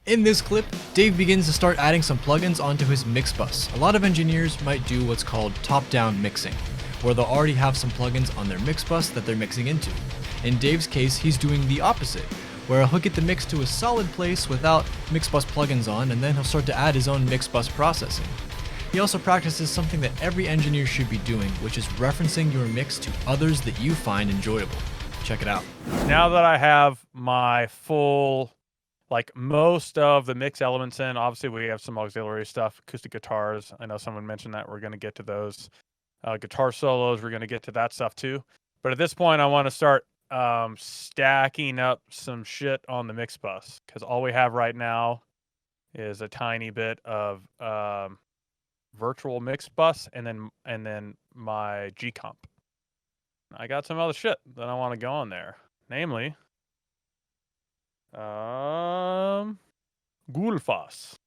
In this clip, Dave begins to start adding some plugins onto his mix bus. A lot of engineers might do what's called top-down mixing, where they'll already have some plugins on their mix bus that they're mixing into. In Dave's case, he's doing the opposite, where he'll get the mix to a solid place without mix bus plugins on, and then he'll start to add his own mix bus processing. He also practices something that every engineer should be doing, which is referencing your mix to others that you find enjoyable. Check it out. Now that I have my full, like most of the mix elements in, obviously we have some auxiliary stuff, acoustic guitars. I know someone mentioned that. We're going to get to those. Guitar solos, we're going to get to that stuff too. But at this point, I want to start stacking up some shit on the mix bus, because all we have right now is a tiny bit of virtual mix bus and then my G comp. I got some other shit that I want to go on there, namely Goldfos,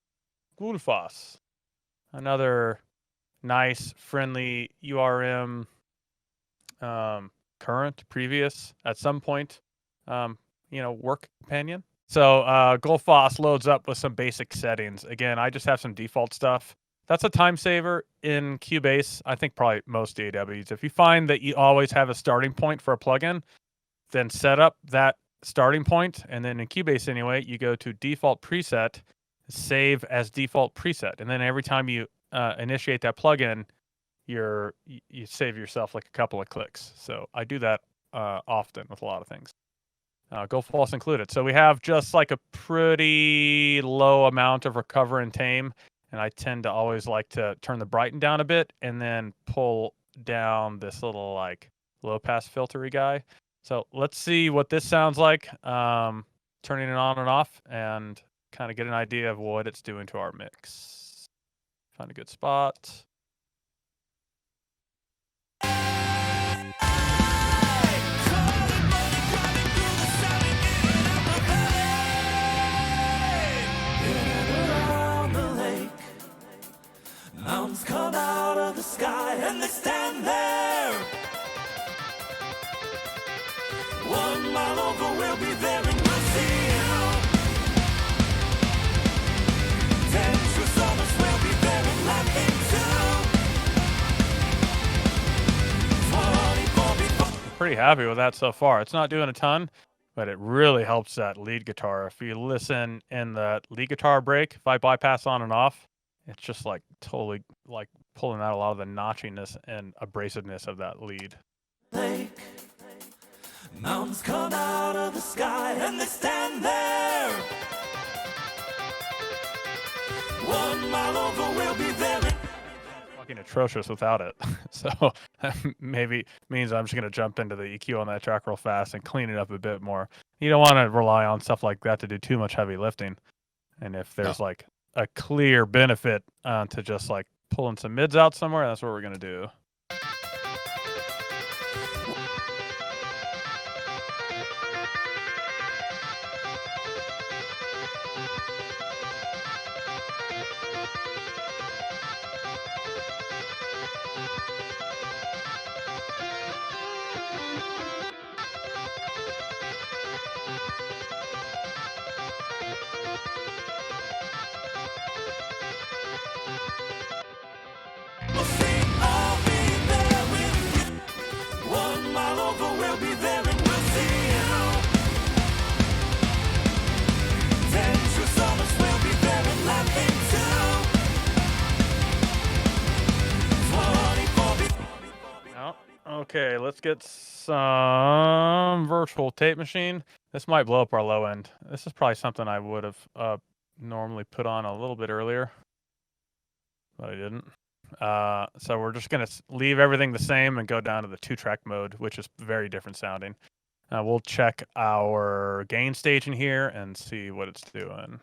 another nice friendly URM current previous at some point work companion. So Goldfos loads up with some basic settings. Again, I just have some default stuff. That's a time saver in Cubase. I think probably most DAWs. If you find that you always have a starting point for a plugin, then set up that starting point, and then in Cubase anyway, you go to default preset, save as default preset, and then every time you initiate that plugin, you save yourself like a couple of clicks. So I do that often with a lot of things. Goldfos included. So we have just like a pretty low amount of recover and tame, and I tend to always like to turn the brighten down a bit and then pull down this little like low pass filtery guy. So let's see what this sounds like, turning it on and off, and kind of get an idea of what it's doing to our mix. Find a good spot. Mountains come out of the sky and they stand there. 1 mile over, we'll be there and we'll see you. 10 true summers, we'll be there and laughing too. Pretty happy with that so far. It's not doing a ton, but it really helps that lead guitar. If you listen in the lead guitar break, if I bypass on and off, it's just like totally like pulling out a lot of the notchiness and abrasiveness of that lead. Lake. Mountains come out of the sky and they stand there. 1 mile over, we'll be there. Fucking atrocious without it. So that maybe means I'm just going to jump into the EQ on that track real fast and clean it up a bit more. You don't want to rely on stuff like that to do too much heavy lifting. And if there's like a clear benefit to just like pulling some mids out somewhere, that's what we're going to do. Okay, let's get some virtual tape machine. This might blow up our low end. This is probably something I would have normally put on a little bit earlier, but I didn't. So we're just going to leave everything the same and go down to the 2-track mode, which is very different sounding. We'll check our gain stage in here and see what it's doing.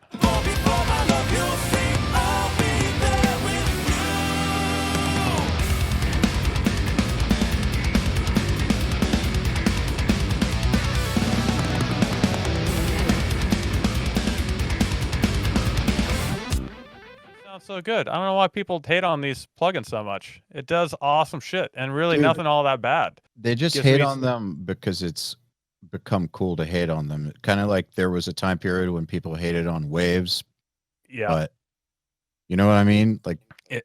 So good. I don't know why people hate on these plugins so much. It does awesome shit and really nothing all that bad. They just hate on them because it's become cool to hate on them. Kind of like there was a time period when people hated on Waves, Yeah. but you know what I mean? Like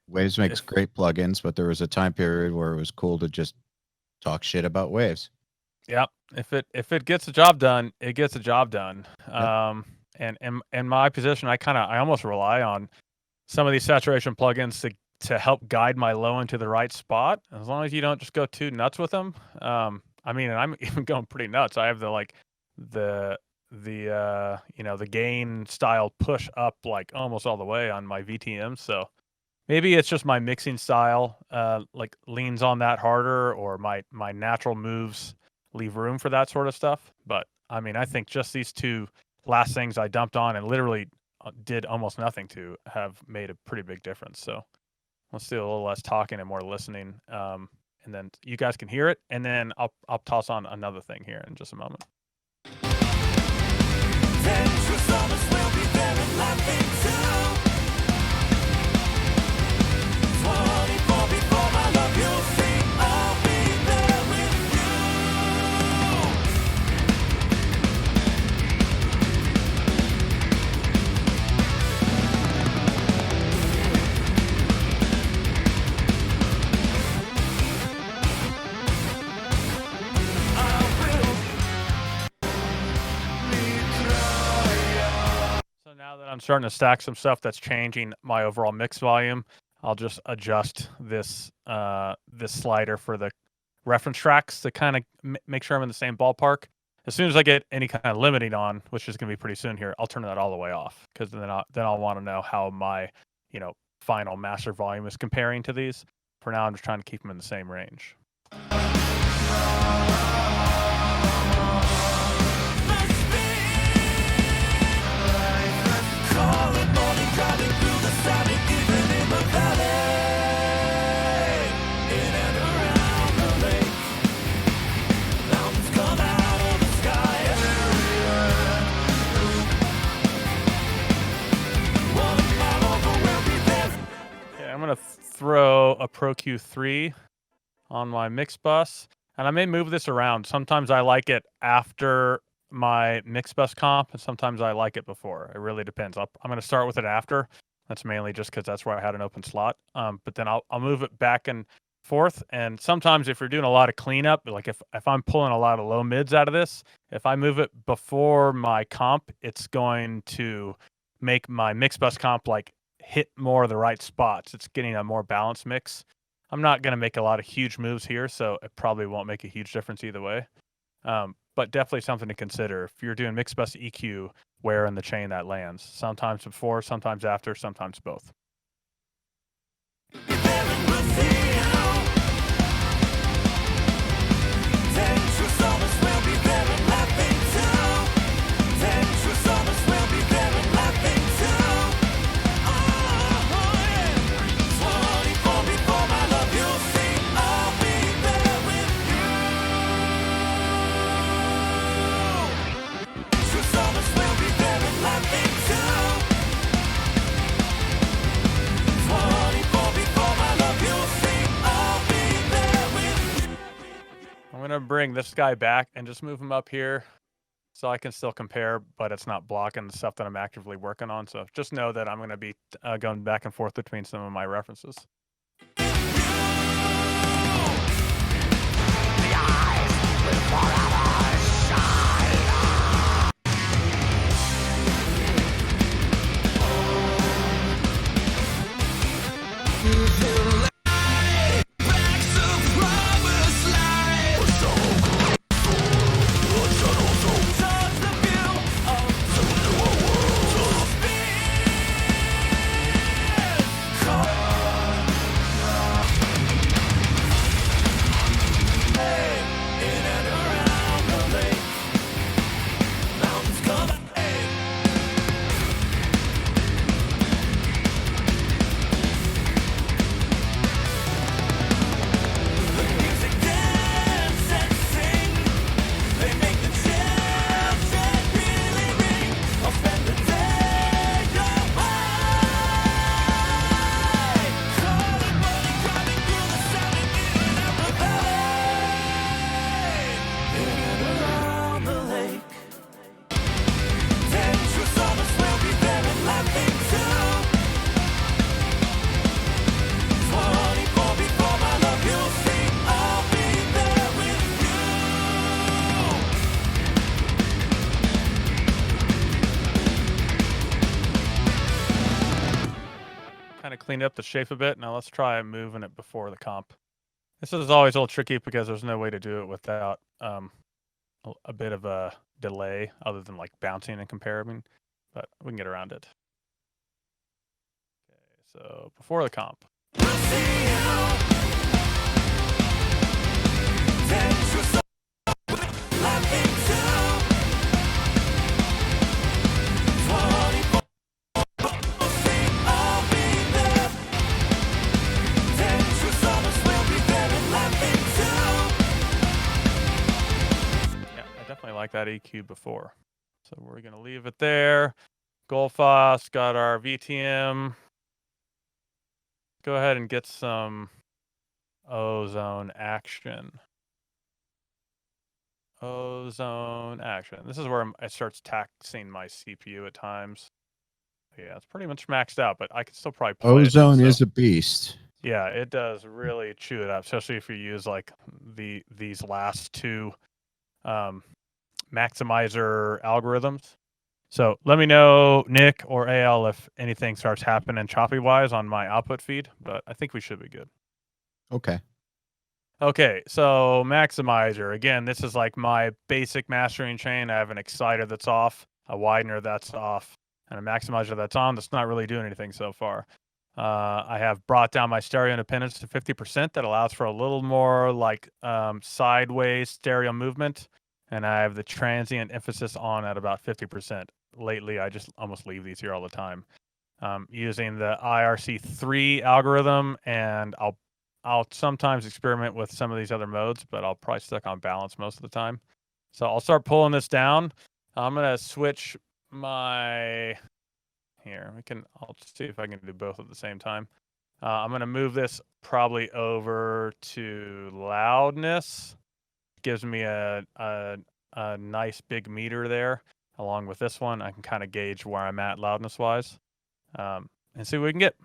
Waves makes if- great plugins, but there was a time period where it was cool to just talk shit about Waves. Yep. If it gets the job done, it gets the job done. Yep. And in my position, I almost rely on some of these saturation plugins to help guide my low into the right spot. As long as you don't just go too nuts with them. I mean, and I'm even going pretty nuts. I have the the gain style push up like almost all the way on my VTM. So maybe it's just my mixing style like leans on that harder, or my natural moves leave room for that sort of stuff. But I mean, I think just these two last things I dumped on and literally did almost nothing to have made a pretty big difference. So let's do a little less talking and more listening. And then you guys can hear it, and then I'll toss on another thing here in just a moment. Now that I'm starting to stack some stuff that's changing my overall mix volume, I'll just adjust this this slider for the reference tracks to kind of make sure I'm in the same ballpark. As soon as I get any kind of limiting on, which is going to be pretty soon here, I'll turn that all the way off, because then I'll want to know how my final master volume is comparing to these. For now, I'm just trying to keep them in the same range. I'm going to throw a Pro Q3 on my mix bus, and I may move this around. Sometimes I like it after my mix bus comp, and sometimes I like it before. It really depends. I'm going to start with it after. That's mainly just because that's where I had an open slot. But then I'll move it back and forth. And sometimes if you're doing a lot of cleanup, like if I'm pulling a lot of low mids out of this, if I move it before my comp, it's going to make my mix bus comp like hit more of the right spots. It's getting a more balanced mix. I'm not going to make a lot of huge moves here, so it probably won't make a huge difference either way. But definitely something to consider. If you're doing mix bus EQ, where in the chain that lands. Sometimes before, sometimes after, sometimes both. I'm going to bring this guy back and just move him up here so I can still compare, but it's not blocking the stuff that I'm actively working on. So just know that I'm going to be going back and forth between some of my references. In and around kind of cleaned up the shape a bit. Now let's try moving it before the comp. This is always a little tricky because there's no way to do it without a bit of a delay other than like bouncing and comparing, but we can get around it. Okay, so before the comp. Like that EQ before. So we're going to leave it there. Goldfos got our VTM. Go ahead and get some Ozone action. Ozone action. This is where it starts taxing my CPU at times. Yeah, it's pretty much maxed out, but I could still probably play Ozone it, is a beast. Yeah, it does really chew it up, especially if you use like these last two maximizer algorithms. So let me know, Nick or Eyal, if anything starts happening choppy wise on my output feed, but I think we should be good. Okay. Okay, so maximizer. Again, this is like my basic mastering chain. I have an exciter that's off, a widener that's off, and a maximizer that's on. That's not really doing anything so far. I have brought down my stereo independence to 50%. That allows for a little more like sideways stereo movement. And I have the transient emphasis on at about 50%. Lately, I just almost leave these here all the time. Using the IRC3 algorithm, and I'll sometimes experiment with some of these other modes, but I'll probably stick on balance most of the time. So I'll start pulling this down. I'm gonna switch my I'll see if I can do both at the same time. I'm gonna move this probably over to loudness. Gives me a nice big meter there. Along with this one, I can kind of gauge where I'm at loudness wise, and see what we can get.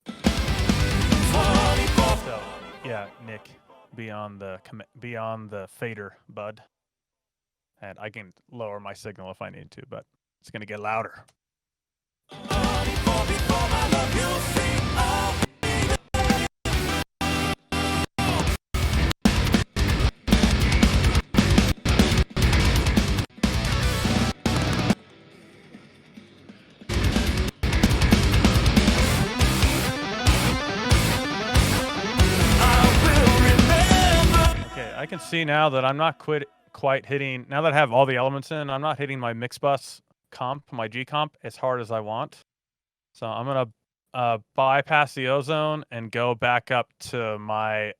So yeah, Nick, be on the fader, bud. And I can lower my signal if I need to, but it's gonna get louder. I can see now that I'm not quite hitting, now that I have all the elements in, I'm not hitting my mix bus comp, my G comp, as hard as I want. So I'm going to bypass the Ozone and go back up to my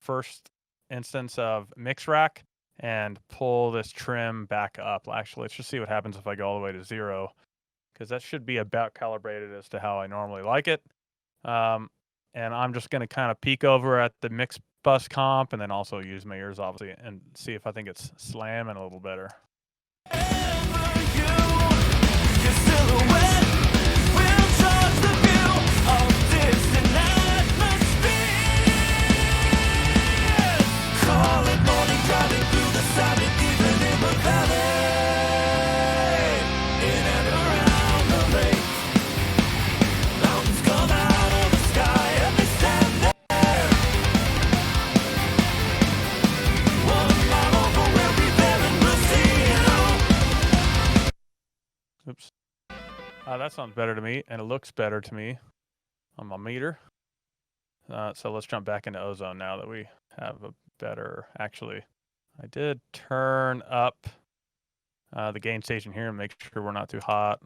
first instance of mix rack and pull this trim back up. Actually, let's just see what happens if I go all the way to 0, because that should be about calibrated as to how I normally like it. And I'm just going to kind of peek over at the mix bus comp and then also use my ears obviously and see if I think it's slamming a little better. Oops. That sounds better to me, and it looks better to me on my meter. So let's jump back into Ozone now that we have a better... Actually, I did turn up the gain station here and make sure we're not too hot.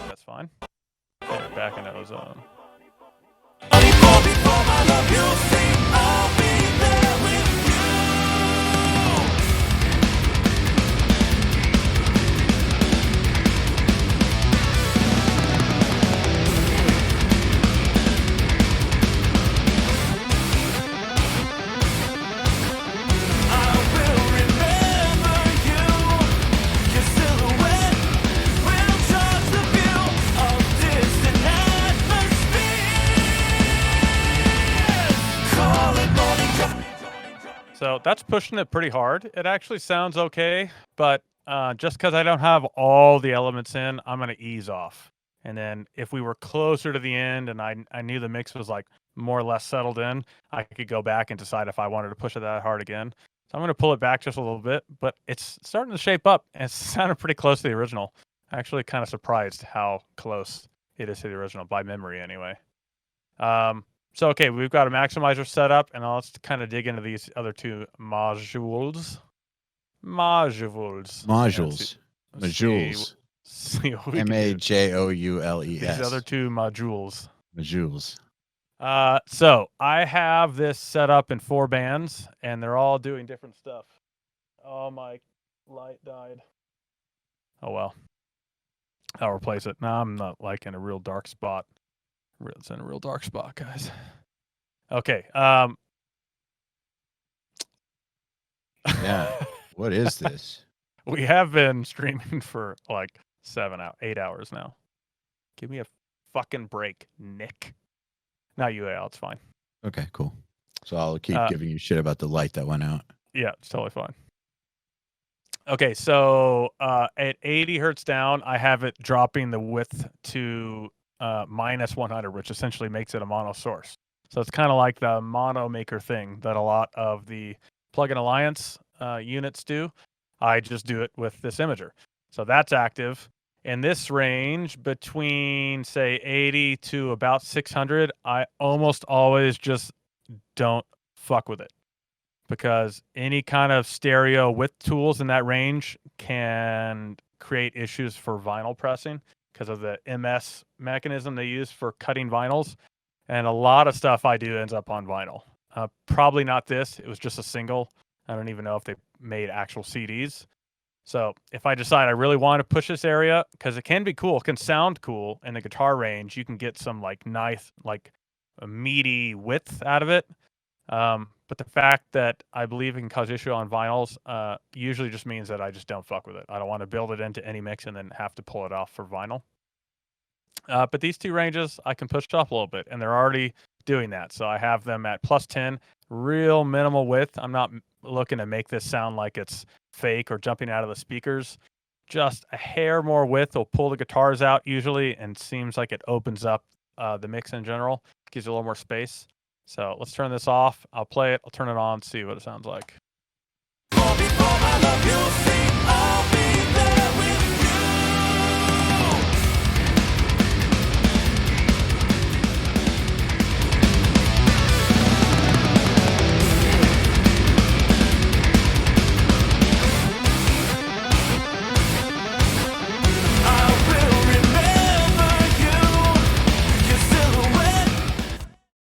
That's fine. Okay, back into Ozone. So that's pushing it pretty hard. It actually sounds okay, but just because I don't have all the elements in, I'm going to ease off. And then if we were closer to the end and I knew the mix was like more or less settled in, I could go back and decide if I wanted to push it that hard again. So I'm going to pull it back just a little bit, but it's starting to shape up. And it's sounding pretty close to the original. Actually kind of surprised how close it is to the original, by memory anyway. So, okay, we've got a maximizer set up, and let's kind of dig into these other two modules. Modules. See what we can do. Majoules. These other two modules. Modules. So I have this set up in 4 bands, and they're all doing different stuff. Oh, my light died. Oh, well. I'll replace it. Now I'm not like in a real dark spot. It's in a real dark spot, guys. Okay. Yeah. What is this? We have been streaming for like 8 hours now. Give me a fucking break, Nick. Not you, Al. It's fine. Okay, cool. So I'll keep giving you shit about the light that went out. Yeah, it's totally fine. Okay, so at 80 hertz down, I have it dropping the width to minus 100, which essentially makes it a mono source. So it's kind of like the mono maker thing that a lot of the Plugin Alliance units do. I just do it with this imager. So that's active. In this range between, say, 80 to about 600, I almost always just don't fuck with it, because any kind of stereo width tools in that range can create issues for vinyl pressing because of the MS mechanism they use for cutting vinyls. And a lot of stuff I do ends up on vinyl. Probably not this. It was just a single. I don't even know if they made actual CDs. So if I decide I really want to push this area, because it can be cool, it can sound cool in the guitar range, you can get some like nice, like a meaty width out of it. But the fact that I believe it can cause issue on vinyls usually just means that I just don't fuck with it. I don't want to build it into any mix and then have to pull it off for vinyl. But these two ranges, I can push it up a little bit, and they're already doing that. So I have them at plus 10, real minimal width. I'm not looking to make this sound like it's fake or jumping out of the speakers. Just a hair more width will pull the guitars out usually, and seems like it opens up the mix in general. Gives you a little more space. So let's turn this off. I'll play it. I'll turn it on, see what it sounds like. Before I love you.